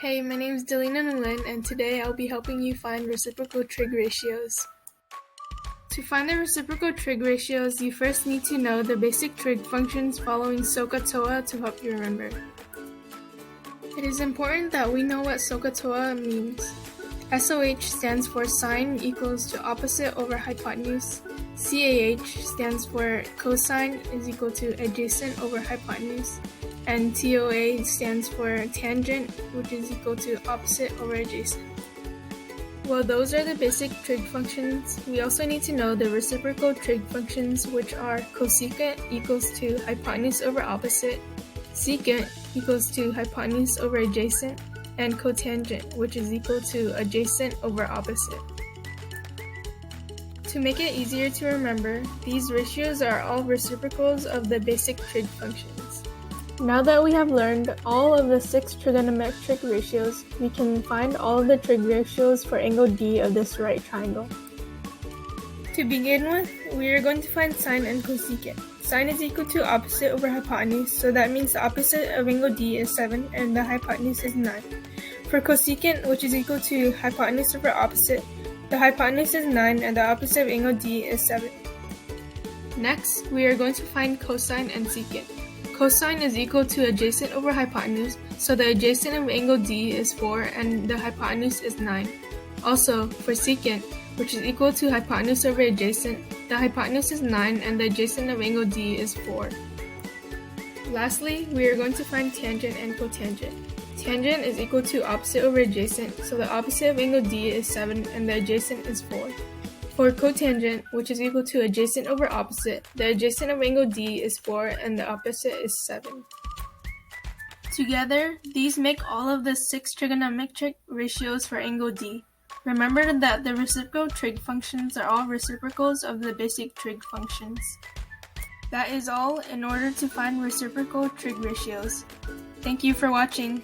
Hey, my name is Dalena Nguyen, and today I'll be helping you find reciprocal trig ratios. To find the reciprocal trig ratios, you first need to know the basic trig functions following SOHCAHTOA to help you remember. It is important that we know what SOHCAHTOA means. SOH stands for sine equals to opposite over hypotenuse. CAH stands for cosine is equal to adjacent over hypotenuse. And TOA stands for tangent, which is equal to opposite over adjacent. Well, those are the basic trig functions. We also need to know the reciprocal trig functions, which are cosecant equals to hypotenuse over opposite, secant equals to hypotenuse over adjacent, and cotangent, which is equal to adjacent over opposite. To make it easier to remember, these ratios are all reciprocals of the basic trig functions. Now that we have learned all of the 6 trigonometric ratios, we can find all of the trig ratios for angle D of this right triangle. To begin with, we are going to find sine and cosecant. Sine is equal to opposite over hypotenuse, so that means the opposite of angle D is 7 and the hypotenuse is 9. For cosecant, which is equal to hypotenuse over opposite, the hypotenuse is 9 and the opposite of angle D is 7. Next, we are going to find cosine and secant. Cosine is equal to adjacent over hypotenuse, so the adjacent of angle D is 4 and the hypotenuse is 9. Also, for secant, which is equal to hypotenuse over adjacent, the hypotenuse is 9 and the adjacent of angle D is 4. Lastly, we are going to find tangent and cotangent. Tangent is equal to opposite over adjacent, so the opposite of angle D is 7 and the adjacent is 4. For cotangent, which is equal to adjacent over opposite, the adjacent of angle D is 4 and the opposite is 7. Together, these make all of the 6 trigonometric ratios for angle D. Remember that the reciprocal trig functions are all reciprocals of the basic trig functions. That is all in order to find reciprocal trig ratios. Thank you for watching.